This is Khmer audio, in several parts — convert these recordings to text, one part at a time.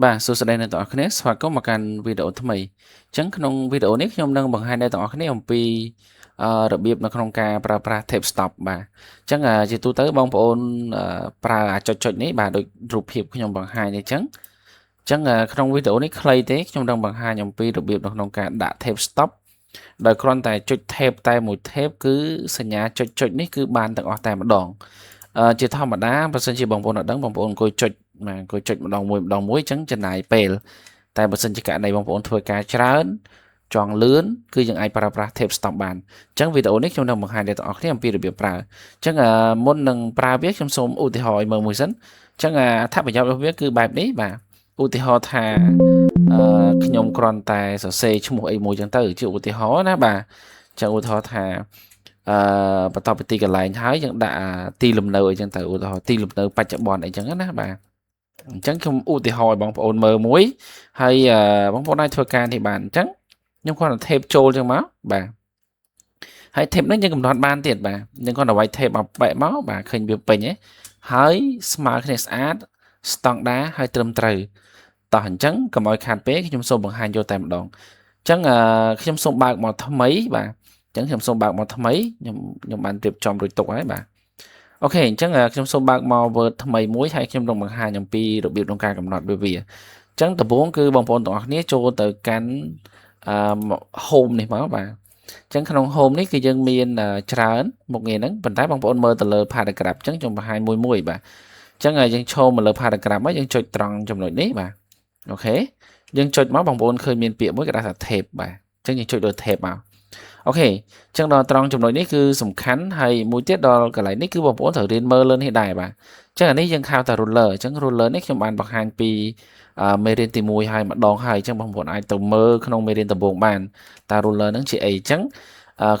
បាទសួស្តីអ្នកទាំងអស់គ្នាស្វាគមន៍មកកាន់វីដេអូថ្មីអញ្ចឹងក្នុងវីដេអូនេះខ្ញុំនឹងបង្ហាញអ្នកទាំងអស់គ្នាអំពីរបៀបនៅក្នុងការប្រើប្រាស់ tape stop បាទអញ្ចឹងជាទូទៅបងប្អូនប្រើអាចុចនេះបាទដូចរូបភាពខ្ញុំបង្ហាញអញ្ចឹងក្នុងវីដេអូនេះខ្លីទេខ្ញុំនឹងបង្ហាញអំពីរបៀបនៅក្នុងការដាក់ tape stop ដោយគ្រាន់តែចុច tape តែមួយ tape គឺសញ្ញាចុចនេះគឺបានទាំងអស់តែម្ដងជាធម្មតាបើសិនជាបងប្អូនអត់ដឹងបងប្អូនអង្គុយចុចម្ដងមួយអញ្ចឹងចំណាយពេលតែបើសិនជាករណីបងប្អូនធ្វើការច្រើនចង់លឿនគឺយើងអាចប្រើប្រាស់ tape stop បានអញ្ចឹងវីដេអូនេះខ្ញុំនឹងបង្ហាញអ្នកទាំងអស់គ្នាអំពីរបៀបប្រើអញ្ចឹងមុននឹងប្រើវាខ្ញុំសូមឧទាហរណ៍ឲ្យមើលមួយសិនអញ្ចឹងអត្ថប្រយោជន៍របស់វាគឺបែបនេះបាទឧទាហរណ៍ថាខ្ញុំគ្រាន់តែសរសេរឈ្មោះអីមួយអញ្ចឹងទៅជាឧទាហរណ៍ណាបាទអញ្ចឹងឧទាហរណ៍ថាបន្ទាប់ពីទីកន្លែងហើយយើងដាក់ទីលំនៅអីចឹងទៅឧទាហរណ៍ទីលំនៅបច្ចុប្បន្នអីចឹងណាបាទអញ្ចឹងខ្ញុំឧទាហរណ៍ឲ្យបងប្អូនមើលមួយហើយបងប្អូនអាចធ្វើការនេះបានអញ្ចឹងខ្ញុំគ្រាន់តែ tape ចូលចឹងមកបាទហើយ tape នេះយើងកំណត់បានទៀតបាទយើងគ្រាន់តែវាយ tape មកបែកមកបាទឃើញវាពេញហើយស្មើគ្នាស្អាតស្តង់ដាហើយត្រឹមត្រូវតោះអញ្ចឹងកុំឲ្យខាតពេកខ្ញុំសូមបង្ហាញយកតែម្ដងអញ្ចឹងខ្ញុំសូមបើកមកថ្មីបាទអញ្ចឹងខ្ញុំសូមបើកមកថ្មីខ្ញុំបានរៀបចំរួចទុកហើយបាទអូខេអញ្ចឹងខ្ញុំសូមបើកមក Word ថ្មីមួយហើយខ្ញុំនឹងបង្ហាញអំពីរបៀបក្នុងការកំណត់វាអញ្ចឹងដំបូងគឺបងប្អូនទាំងអស់គ្នាចូលទៅកាន់home នេះមកបាទអញ្ចឹងក្នុង home នេះគឺយើងមានច្រើនមុខងារហ្នឹងប៉ុន្តែបងប្អូនមើលទៅលើ paragraph អញ្ចឹងខ្ញុំបង្ហាញមួយបាទអញ្ចឹងយើងឈរមកលើ paragraph មកយើងចុចត្រង់ចំណុចនេះបាទអូខេយើងចុចមកបងប្អូនឃើញមានពាក្យមួយគេដាក់ថា tape បាទអញ្ចឹងយើងចុចលើ tape មកអូខេអញ្ចឹងដល់ត្រង់ចំណុចនេះគឺសំខាន់ហើយមួយទៀតដល់កន្លែងនេះគឺបងប្អូនត្រូវរៀនមើលលើនេះដែរបាទអញ្ចឹងអានេះយើងហៅថា ruler អញ្ចឹង ruler នេះខ្ញុំបានបង្ហាញពីមេរៀនទី1ហើយម្ដងហើយអញ្ចឹងបងប្អូនអាចទៅមើលក្នុងមេរៀនដំបូងបានតើ ruler ហ្នឹងជាអីអញ្ចឹង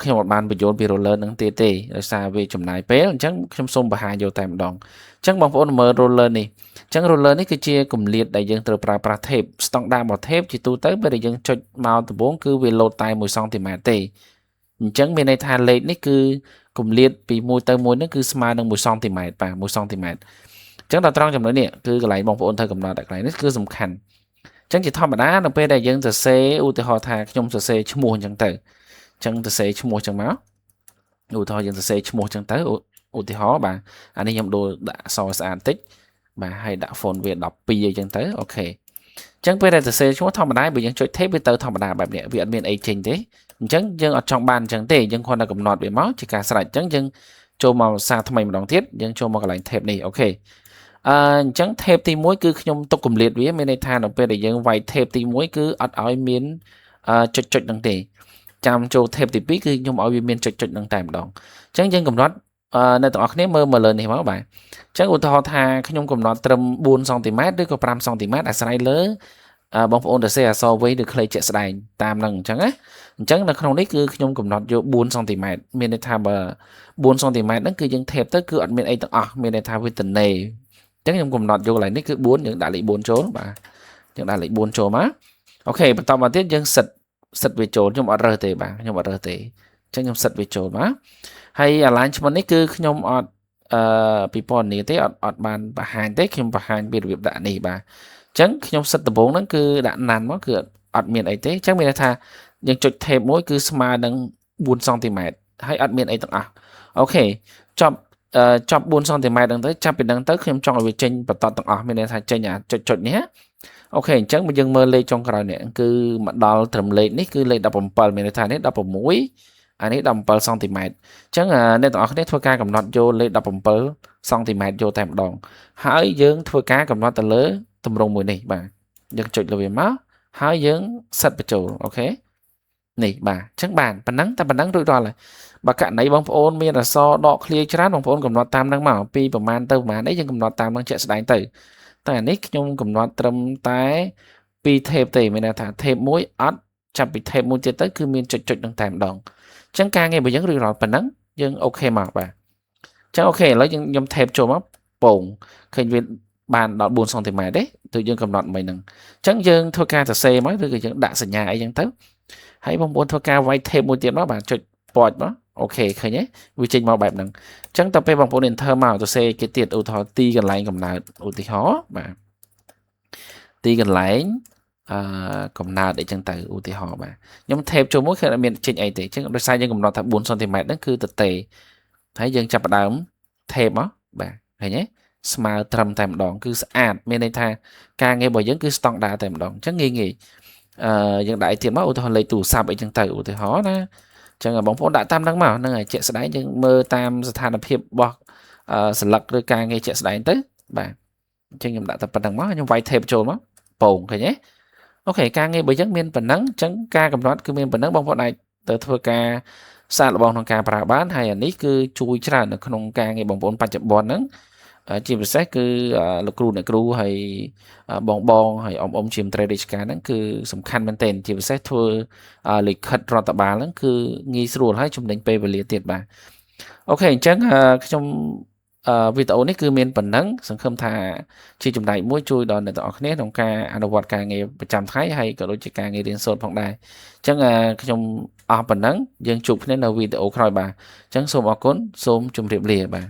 ខ្ញុំអត់បានបញ្យល់ពី roller នឹងទៀតទេដោយសារវាចំណាយពេលអញ្ចឹងខ្ញុំសូមបង្ហាញយកតែម្ដងអញ្ចឹងបងប្អូនមើល roller នេះអញ្ចឹង roller នេះគឺជាគម្លាតដែលយើងត្រូវប្រើប្រាស់ tape ស្តង់ដារមក tape ជាទូទៅពេលដែលយើងចុចមកដំបូងគឺវាលោតតែ1សង់ទីម៉ែត្រទេអញ្ចឹងមានន័យថាលេខនេះគឺគម្លាតពីមួយទៅមួយនេះគឺស្មើនឹង1សង់ទីម៉ែត្របាទ1សង់ទីម៉ែត្រអញ្ចឹងដល់ត្រង់ចំណុចនេះគឺកន្លែងបងប្អូនត្រូវកំណត់កន្លែងនេះគឺសំខាន់អញ្ចឹងជាធម្មតានៅពេលដែលយើងសរសេរឧទាហរណ៍ថាខ្ញុំសរសេរឈ្មោះអញ្ចឹងទៅអញ្ចឹងសរសេរឈ្មោះអញ្ចឹងមកឧទាហរណ៍យើងសរសេរឈ្មោះអញ្ចឹងទៅឧទាហរណ៍បាទអានេះខ្ញុំដូរដាក់អក្សរស្អាតបន្តិចបាទហើយដាក់ font វា12អញ្ចឹងទៅអូខេអញ្ចឹងពេលដែលសរសេរឈ្មោះធម្មតាបើយើងចុច tape វាទៅធម្មតាបែបនេះវាអត់មានអីចេញទេអញ្ចឹងយើងអត់ចង់បានអញ្ចឹងទេយើងគ្រាន់តែកំណត់វាមកជាការស្រេចអញ្ចឹងយើងចូលមកសារថ្មីម្ដងទៀតយើងចូលមកកន្លែង tape នេះអូខេអញ្ចឹង tape ទី1គឺខ្ញុំទុកកម្រិតវាមានន័យថានៅពេលដែលយើងវាយ tape ទី1គឺអត់ឲ្យមានចុចនឹងទេចាំចូល tape ទី2គឺខ្ញុំឲ្យវាមានចុចនឹងតែម្ដងអញ្ចឹងយើងកំណត់អ្នកទាំងអស់គ្នាមើលលើនេះមកបាទអញ្ចឹងឧទាហរណ៍ថាខ្ញុំកំណត់ត្រឹម4សង់ទីម៉ែត្រឬក៏5សង់ទីម៉ែត្រអាស្រ័យលើបងប្អូនសរសេរអក្សរវែងឬខ្លីជាក់ស្ដែងតាមនឹងអញ្ចឹងណាអញ្ចឹងនៅក្នុងនេះគឺខ្ញុំកំណត់យក4សង់ទីម៉ែត្រមានន័យថាបើ4សង់ទីម៉ែត្រហ្នឹងគឺយើង tape ទៅគឺអត់មានអីទាំងអស់មានន័យថាវាទនេអញ្ចឹងខ្ញុំកំណត់យកកន្លែងនេះគឺ4យើងដាក់លេខ4ចូលបាទយើងដាក់លេខ4ចូលមកអូខេបន្តមកទៀតយើងសិតវាចូលខ្ញុំអត់រើសទេបាទខ្ញុំអត់រើសទេអញ្ចឹងខ្ញុំសិតវាចូលមកហើយ alignment នេះគឺខ្ញុំអត់ពីពណ៌នាទេអត់បានបង្ហាញទេខ្ញុំបង្ហាញពីរបៀបដាក់នេះបាទអញ្ចឹងខ្ញុំសិតដំបូងហ្នឹងគឺដាក់ណាន់មកគឺអត់មានអីទេអញ្ចឹងមានន័យថាយើងចុច tape មួយគឺស្មើនឹង4សង់ទីម៉ែត្រហើយអត់មានអីទាំងអស់អូខេចប់4សង់ទីម៉ែត្រហ្នឹងទៅចាប់ពីហ្នឹងទៅខ្ញុំចង់ឲ្យវាចេញបន្តទាំងអស់មានន័យថាចេញចុចនេះអូខេអញ្ចឹងយើងមើលលេខចុងក្រោយនេះគឺមកដល់ត្រឹមលេខនេះគឺលេខ17មានន័យថានេះ16អានេះ17សង់ទីម៉ែត្រអញ្ចឹងអ្នកទាំងអស់គ្នាធ្វើការកំណត់យកលេខ17សង់ទីម៉ែត្រយកតែម្ដងហើយយើងធ្វើការកំណត់ទៅលើទម្រង់មួយនេះបាទយើងចុចលើវាមកហើយយើងសិតបញ្ចូលអូខេនេះបាទអញ្ចឹងបានប៉ុណ្ណឹងតែប៉ុណ្ណឹងរួចរាល់ហើយបើករណីបងប្អូនមានអក្សរដកឃ្លាច្រើនបងប្អូនកំណត់តាមហ្នឹងមកពីប្រមាណទៅប្រមាណអីយើងកំណត់តាមហ្នឹងជាក់ស្ដែងទៅតែអានេះខ្ញុំកំណត់ត្រឹមតែ2 tape ទេមានន័យថា tape មួយអត់ចាប់ពី tape មួយទៀតទៅគឺមានចុចនឹងតែម្ដងអញ្ចឹងការងាររបស់យើងរួចរាល់ប៉ុណ្ណឹងយើងអូខេមកបាទអញ្ចឹងអូខេឥឡូវខ្ញុំ tape ចូលមកពងឃើញវាបានដល់4សង់ទីម៉ែត្រទេទើបយើងកំណត់មិនហ្នឹងអញ្ចឹងយើងធ្វើការសរសេរមកឬក៏យើងដាក់សញ្ញាអីចឹងទៅហើយបងប្អូនធ្វើការវាយ tape មួយទៀតមកបាទចុចពណ៌មកអូខេឃើញទេវាចេញមកបែបហ្នឹងអញ្ចឹងតទៅពេលបងប្អូន enter មកសរសេរគេទៀតឧទាហរណ៍ទីកន្លែងកំណើតឧទាហរណ៍បាទ ទីកន្លែងកំណើតអីចឹងទៅឧទាហរណ៍បាទខ្ញុំថេបចូលមួយគឺអត់មានចេញអីទេអញ្ចឹងដោយសារយើងកំណត់ថា4សង់ទីម៉ែត្រហ្នឹងគឺទទេហើយយើងចាប់ផ្ដើមថេបមកបាទឃើញទេស្មើត្រឹមតែម្ដងគឺស្អាតមានន័យថាការងាររបស់យើងគឺស្តង់ដារតែម្ដងអញ្ចឹងងាយយើងដាក់ឲ្យទៀតមកឧទាហរណ៍លេខទូរស័ព្ទអីចឹងទៅឧទាហរណ៍ណាអញ្ចឹងបងប្អូនដាក់តាមហ្នឹងមកហ្នឹងហើយជាក់ស្ដែងយើងមើលតាមស្ថានភាពរបស់សន្លឹកឬការងារជាក់ស្ដែងទៅបាទអញ្ចឹងខ្ញុំដាក់តែប៉ុណ្្នឹងមកខ្ញុំវាយ tape ចូលមកពងឃើញទេអូខេការងាររបស់យើងមានប៉ុណ្ណឹងអញ្ចឹងការកំណត់គឺមានប៉ុណ្ណឹងបងប្អូនអាចទៅធ្វើការសាកល្បងក្នុងការប្រើបានហើយអានេះគឺជួយច្រើននៅក្នុងការងារបបងប្អូនបច្ចុប្បន្នហ្នឹងជាពិសេសគឺលោកគ្រូអ្នកគ្រូហើយបងហើយអ៊ំជាមត្រីរាជការហ្នឹងគឺសំខាន់មែនទែនជាពិសេសធ្វើលិខិតរដ្ឋបាលហ្នឹងគឺងាយស្រួលហើយចំណេញពេលវេលាទៀតបាទអូខេអញ្ចឹងខ្ញុំវីដេអូនេះគឺមានប៉ុណ្ណឹងសង្ឃឹមថាជាចំណែកមួយជួយដល់អ្នកទាំងអស់គ្នាក្នុងការអនុវត្តការងារប្រចាំថ្ងៃហើយក៏ដូចជាការងាររៀនសូត្រផងដែរអញ្ចឹងខ្ញុំអស់ប៉ុណ្ណឹងយើងជួបគ្នានៅវីដេអូក្រោយបាទអញ្ចឹងសូមអរគុណសូមជម្រាបលាបាទ